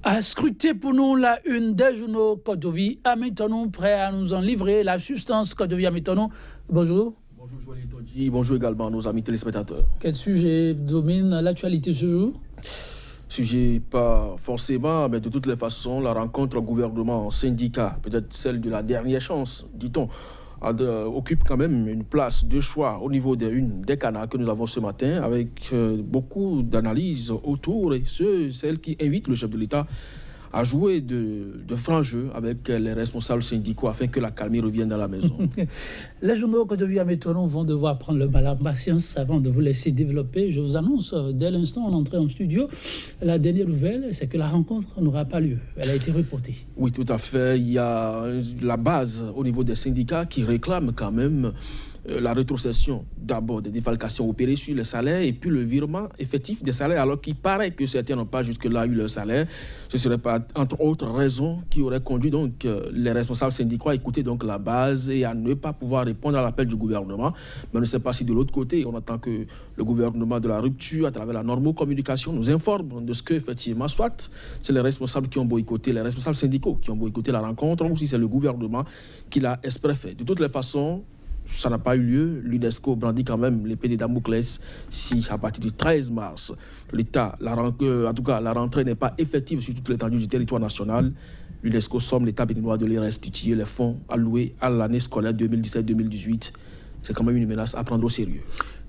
À scruter pour nous la une des journaux Côte-d'Ivoire. Amitonu prêt à nous en livrer la substance Côte-d'Ivoire. Amitonu, bonjour. Bonjour Joël Tondji, bonjour également nos amis téléspectateurs. Quel sujet domine l'actualité ce jour? Sujet pas forcément, mais de toutes les façons, la rencontre gouvernement-syndicat, peut-être celle de la dernière chance, dit-on, occupe quand même une place de choix au niveau des canaux que nous avons ce matin, avec beaucoup d'analyses autour et celles qui invitent le chef de l'État à jouer de francs jeux avec les responsables syndicaux afin que la calmie revienne dans la maison. Les journaux Côte-d'Ivoire Amitonu vont devoir prendre le mal en patience avant de vous laisser développer. Je vous annonce, dès l'instant on entrait en studio, la dernière nouvelle, c'est que la rencontre n'aura pas lieu. Elle a été reportée. Oui, tout à fait. Il y a la base au niveau des syndicats qui réclament quand même la rétrocession d'abord des défalcations opérées sur les salaires et puis le virement effectif des salaires, alors qu'il paraît que certains n'ont pas jusque-là eu leur salaire. Ce serait pas, entre autres raisons, qui auraient conduit donc les responsables syndicaux à écouter donc la base et à ne pas pouvoir répondre à l'appel du gouvernement. Mais on ne sait pas si de l'autre côté, on attend que le gouvernement de la rupture, à travers la normocommunication, nous informe de ce que, effectivement, soit c'est les responsables qui ont boycotté, les responsables syndicaux qui ont boycotté la rencontre, ou si c'est le gouvernement qui l'a exprès fait. De toutes les façons, ça n'a pas eu lieu. L'UNESCO brandit quand même l'épée de Damoclès si, à partir du 13 mars, l'État, en tout cas, la rentrée n'est pas effective sur toute l'étendue du territoire national. L'UNESCO somme l'État béninois de les restituer les fonds alloués à l'année scolaire 2017-2018. C'est quand même une menace à prendre au sérieux.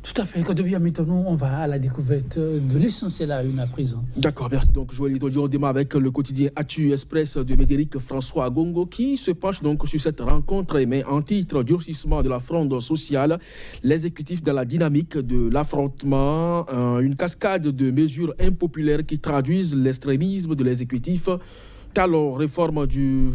Tout à fait. Côte-d'Ivoire Amitonu, on va à la découverte de l'essentiel à une à présent. D'accord, merci. Donc, Joël Tondji, on démarre avec le quotidien Actu Express de Médéric François Agongo qui se penche donc sur cette rencontre et met en titre durcissement de la fronde sociale, l'exécutif dans la dynamique de l'affrontement, une cascade de mesures impopulaires qui traduisent l'extrémisme de l'exécutif. Talon, réforme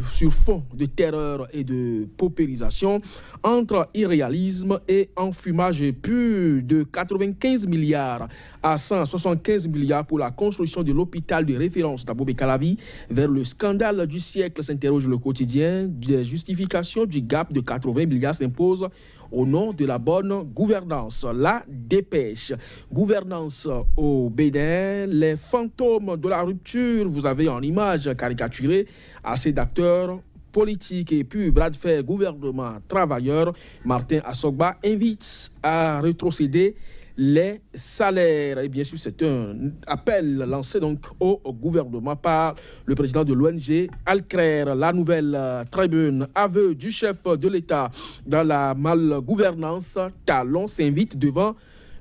sur fond de terreur et de paupérisation, entre irréalisme et enfumage, plus de 95 milliards à 175 milliards pour la construction de l'hôpital de référence d'Abobé Calavi vers le scandale du siècle, s'interroge le quotidien. Des justifications du gap de 80 milliards s'imposent au nom de la bonne gouvernance. La dépêche. Gouvernance au Bénin, les fantômes de la rupture, vous avez en image caricaturée assez d'acteurs politiques et puis bras de fer gouvernement travailleurs. Martin Assogba invite à rétrocéder les salaires. Et bien sûr, c'est un appel lancé donc au gouvernement par le président de l'ONG Alcrer. La nouvelle tribune, aveu du chef de l'État dans la malgouvernance. Talon s'invite devant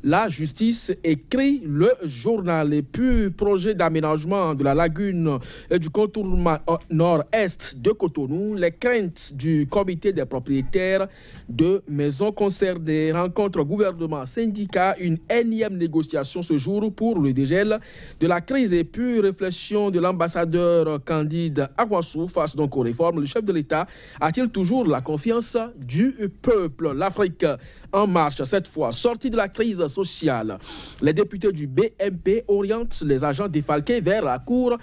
la justice, écrit le journal. Et puis, projet d'aménagement de la lagune et du contournement nord-est de Cotonou, les craintes du comité des propriétaires de maisons concernées, rencontre gouvernement syndicat, une énième négociation ce jour pour le dégel de la crise et puis réflexion de l'ambassadeur Candide Aguassou face donc aux réformes. Le chef de l'État a-t-il toujours la confiance du peuple? L'Afrique en marche, cette fois, sortie de la crise sociale. Les députés du BMP orientent les agents défalqués vers la Cour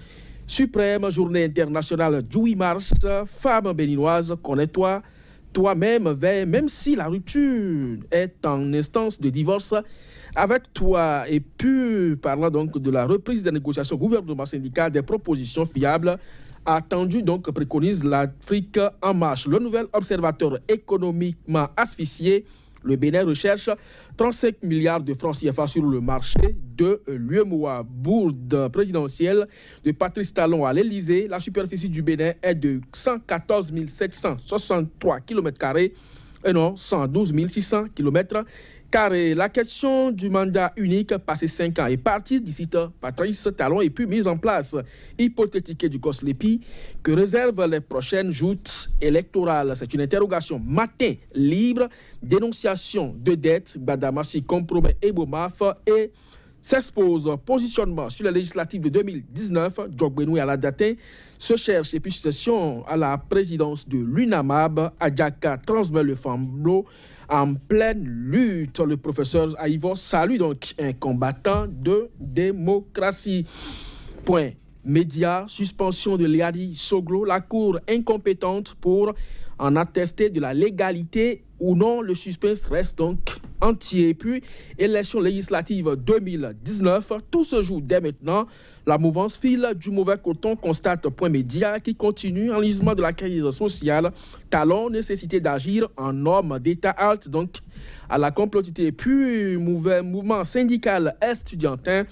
suprême. Journée internationale du 8 mars. Femme béninoise, connais-toi toi-même, même si la rupture est en instance de divorce avec toi. Et puis, parlant donc de la reprise des négociations gouvernement syndical, des propositions fiables attendues, donc préconise l'Afrique en marche. Le nouvel observateur économiquement asphyxié, le Bénin recherche 35 milliards de francs CFA sur le marché de l'UEMOA. Bourde présidentielle de Patrice Talon à l'Elysée. La superficie du Bénin est de 114 763 km², et non 112 600 km². La question du mandat unique passé 5 ans est partie d'ici Patrice Talon et puis mise en place hypothétique du COSLEPI que réservent les prochaines joutes électorales. C'est une interrogation. Matin libre, dénonciation de dettes, Badamassi compromet Ebomaf et s'expose positionnement sur la législative de 2019. Djogbenou et Aladatin se cherche et puis succession à la présidence de l'UNAMAB. Adjaka transmet le flambeau en pleine lutte. Le professeur Aïvo salue donc un combattant de démocratie. Point. Média, suspension de Léadi Soglo, la Cour incompétente pour en attester de la légalité ou non. Le suspense reste donc entier. Et puis, élection législative 2019, tout se joue dès maintenant. La mouvance file du mauvais coton, constate Point Média, qui continue enlisement de la crise sociale, talon, nécessité d'agir en homme d'État halte, donc à la complotité. Puis, mouvement syndical estudiantin,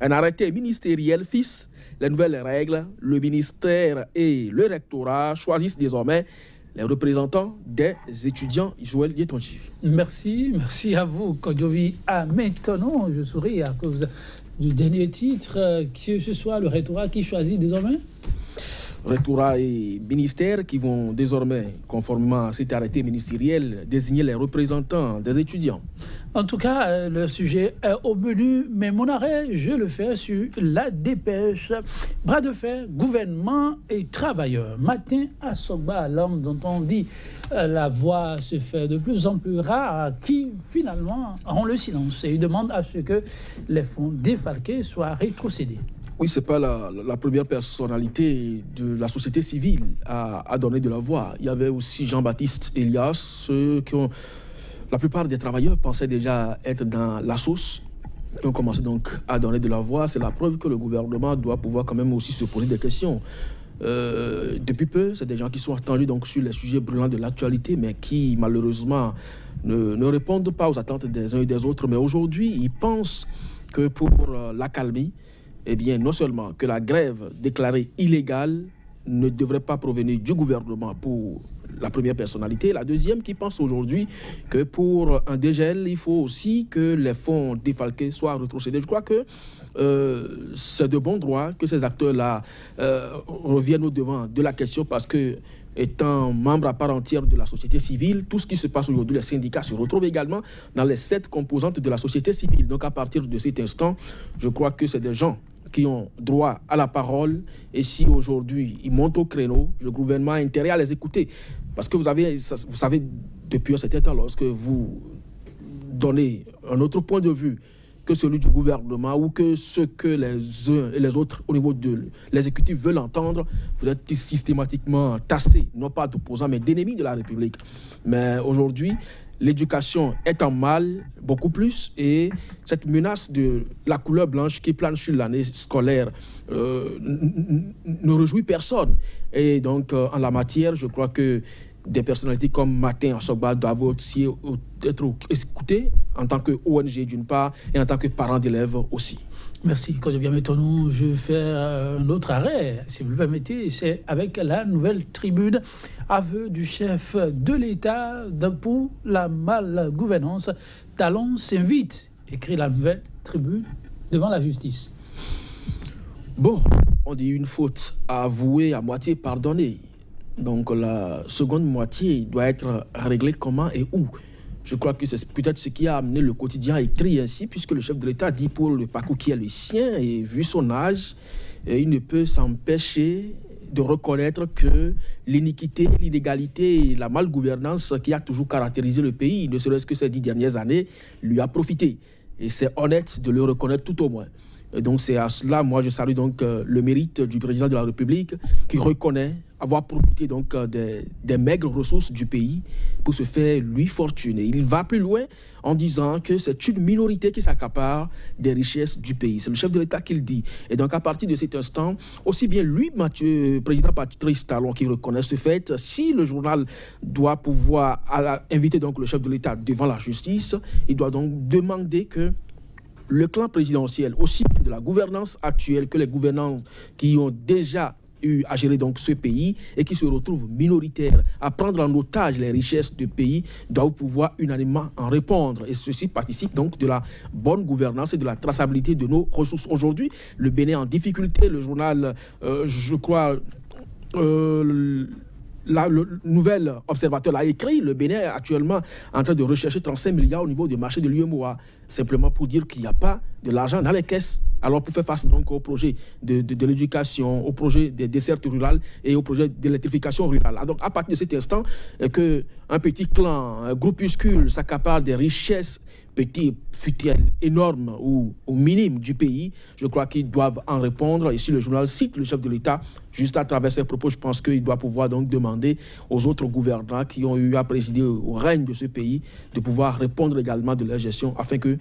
un arrêté ministériel fixe les nouvelles règles. Le ministère et le rectorat choisissent désormais les représentants des étudiants. Joël Yetonji. Merci à vous, Kodjovi. Maintenant, je souris à cause du dernier titre, que ce soit le rectorat qui choisit désormais. Rectorat et ministère qui vont désormais, conformément à cet arrêté ministériel, désigner les représentants des étudiants. En tout cas, le sujet est au menu, mais mon arrêt, je le fais sur la dépêche. Bras de fer, gouvernement et travailleurs. Matin à Sogba, l'homme dont on dit la voix se fait de plus en plus rare, qui finalement ont le silence et demandent à ce que les fonds défalqués soient rétrocédés. Oui, ce n'est pas la première personnalité de la société civile à donner de la voix. Il y avait aussi Jean-Baptiste Elias, la plupart des travailleurs pensaient déjà être dans la sauce, qui ont commencé donc à donner de la voix. C'est la preuve que le gouvernement doit pouvoir quand même aussi se poser des questions. Depuis peu, c'est des gens qui sont attendus donc sur les sujets brûlants de l'actualité, mais qui malheureusement ne répondent pas aux attentes des uns et des autres. Mais aujourd'hui, ils pensent que pour l'accalmie, eh bien, non seulement que la grève déclarée illégale ne devrait pas provenir du gouvernement pour la première personnalité, la deuxième qui pense aujourd'hui que pour un dégel, il faut aussi que les fonds défalqués soient rétrocédés. Je crois que c'est de bon droit que ces acteurs-là reviennent au devant de la question parce que, étant membre à part entière de la société civile, tout ce qui se passe aujourd'hui, les syndicats se retrouvent également dans les 7 composantes de la société civile. Donc à partir de cet instant, je crois que c'est des gens qui ont droit à la parole. Et si aujourd'hui ils montent au créneau, le gouvernement a intérêt à les écouter. Parce que vous savez, depuis un certain temps, lorsque vous donnez un autre point de vue que celui du gouvernement ou que ce que les uns et les autres au niveau de l'exécutif veulent entendre, vous êtes systématiquement tassés, non pas d'opposants, mais d'ennemis de la République. Mais aujourd'hui, l'éducation est en mal, beaucoup plus, et cette menace de la couleur blanche qui plane sur l'année scolaire ne réjouit personne. Et donc, en la matière, je crois que des personnalités comme Matin Sogba doivent aussi être écoutées en tant que ONG d'une part et en tant que parents d'élèves aussi. Merci, Kodjovi Ametonou. Je vais faire un autre arrêt, si vous le permettez. C'est avec la nouvelle tribune. Aveu du chef de l'État pour la malgouvernance. Talon s'invite, écrit la nouvelle tribune, devant la justice. Bon, on dit une faute avouée à moitié pardonnée. Donc la seconde moitié doit être réglée comment et où. Je crois que c'est peut-être ce qui a amené le quotidien à écrire ainsi, puisque le chef de l'État dit pour le parcours qui est le sien, et vu son âge, il ne peut s'empêcher de reconnaître que l'iniquité, l'inégalité et la malgouvernance qui a toujours caractérisé le pays, ne serait-ce que ces 10 dernières années, lui a profité. Et c'est honnête de le reconnaître tout au moins. Et donc c'est à cela, moi je salue donc le mérite du président de la République qui reconnaît avoir profité donc des maigres ressources du pays pour se faire lui fortune. Et il va plus loin en disant que c'est une minorité qui s'accapare des richesses du pays. C'est le chef de l'État qui le dit. Et donc à partir de cet instant, aussi bien lui, président Patrice Talon, qui reconnaît ce fait, si le journal doit pouvoir inviter donc le chef de l'État devant la justice, il doit donc demander que le clan présidentiel, aussi bien de la gouvernance actuelle que les gouvernants qui ont déjà eu à gérer donc ce pays et qui se retrouvent minoritaires à prendre en otage les richesses du pays, doivent pouvoir unanimement en répondre. Et ceci participe donc de la bonne gouvernance et de la traçabilité de nos ressources. Aujourd'hui, le Bénin est en difficulté. Le journal, je crois... le nouvel observateur l'a écrit, le Bénin est actuellement en train de rechercher 35 milliards au niveau du marché de l'UEMOA, simplement pour dire qu'il n'y a pas de l'argent dans les caisses. Alors, pour faire face donc au projet de l'éducation, au projet des dessertes rurales et au projet d'électrification rurale. Donc, à partir de cet instant, qu'un petit clan, un groupuscule s'accapare des richesses, petits, futiles, énormes ou minimes du pays, je crois qu'ils doivent en répondre. Et si le journal cite le chef de l'État, juste à travers ses propos, je pense qu'il doit pouvoir donc demander aux autres gouvernants qui ont eu à présider au règne de ce pays de pouvoir répondre également de leur gestion afin que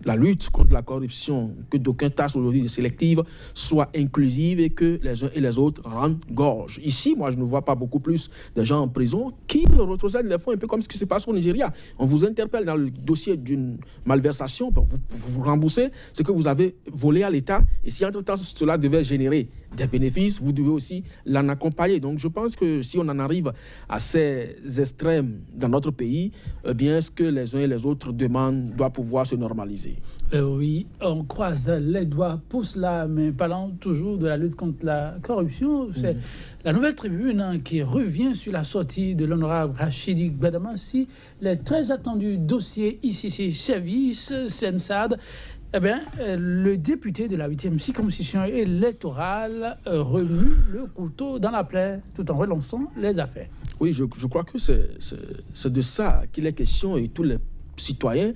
la lutte contre la corruption, que d'aucuns tâchent aujourd'hui de sélective, soit inclusive et que les uns et les autres rendent gorge. Ici, moi, je ne vois pas beaucoup plus de gens en prison qui retrocèdent les fonds, un peu comme ce qui se passe au Nigeria. On vous interpelle dans le dossier d'une malversation, vous remboursez ce que vous avez volé à l'État, et si entre-temps cela devait générer des bénéfices, vous devez aussi l'en accompagner. Donc je pense que si on en arrive à ces extrêmes dans notre pays, eh bien, ce que les uns et les autres demandent doit pouvoir se normaliser. Oui, on croise les doigts pour cela, mais parlant toujours de la lutte contre la corruption, c'est la Nouvelle Tribune qui revient sur la sortie de l'honorable Rachidi Gbadamassi, les très attendus dossiers ICC Service, Sensad. Eh bien, le député de la 8e circonscription électorale remue le couteau dans la plaie tout en relançant les affaires. Oui, je crois que c'est de ça qu'il est question et tous les citoyens,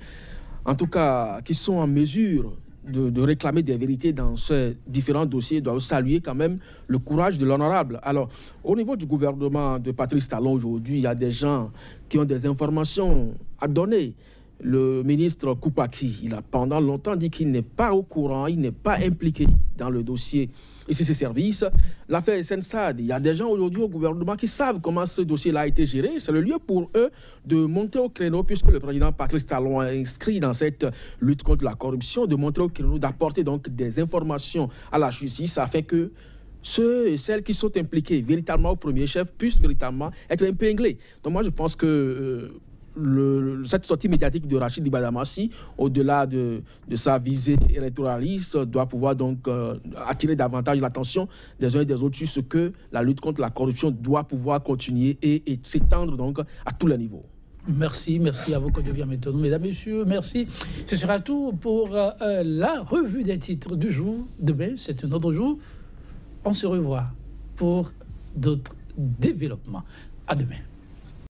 en tout cas, qui sont en mesure de réclamer des vérités dans ces différents dossiers, doivent saluer quand même le courage de l'honorable. Alors, au niveau du gouvernement de Patrice Talon aujourd'hui, il y a des gens qui ont des informations à donner. Le ministre Koupaki, il a pendant longtemps dit qu'il n'est pas au courant, il n'est pas impliqué dans le dossier ici ces services. L'affaire Sensad, il y a des gens aujourd'hui au gouvernement qui savent comment ce dossier-là a été géré. C'est le lieu pour eux de monter au créneau, puisque le président Patrice Talon a inscrit dans cette lutte contre la corruption, de monter au créneau, d'apporter donc des informations à la justice afin que ceux et celles qui sont impliqués véritablement au premier chef puissent véritablement être épinglés. Donc moi je pense que cette sortie médiatique de Rachidi Gbadamassi, au-delà de sa visée électoraliste, doit pouvoir donc attirer davantage l'attention des uns et des autres sur ce que la lutte contre la corruption doit pouvoir continuer et s'étendre donc à tous les niveaux. Merci à vous, Kodjo Métonou. Mesdames, Messieurs, merci. Ce sera tout pour la revue des titres du jour. Demain, c'est un autre jour. On se revoit pour d'autres développements. À demain.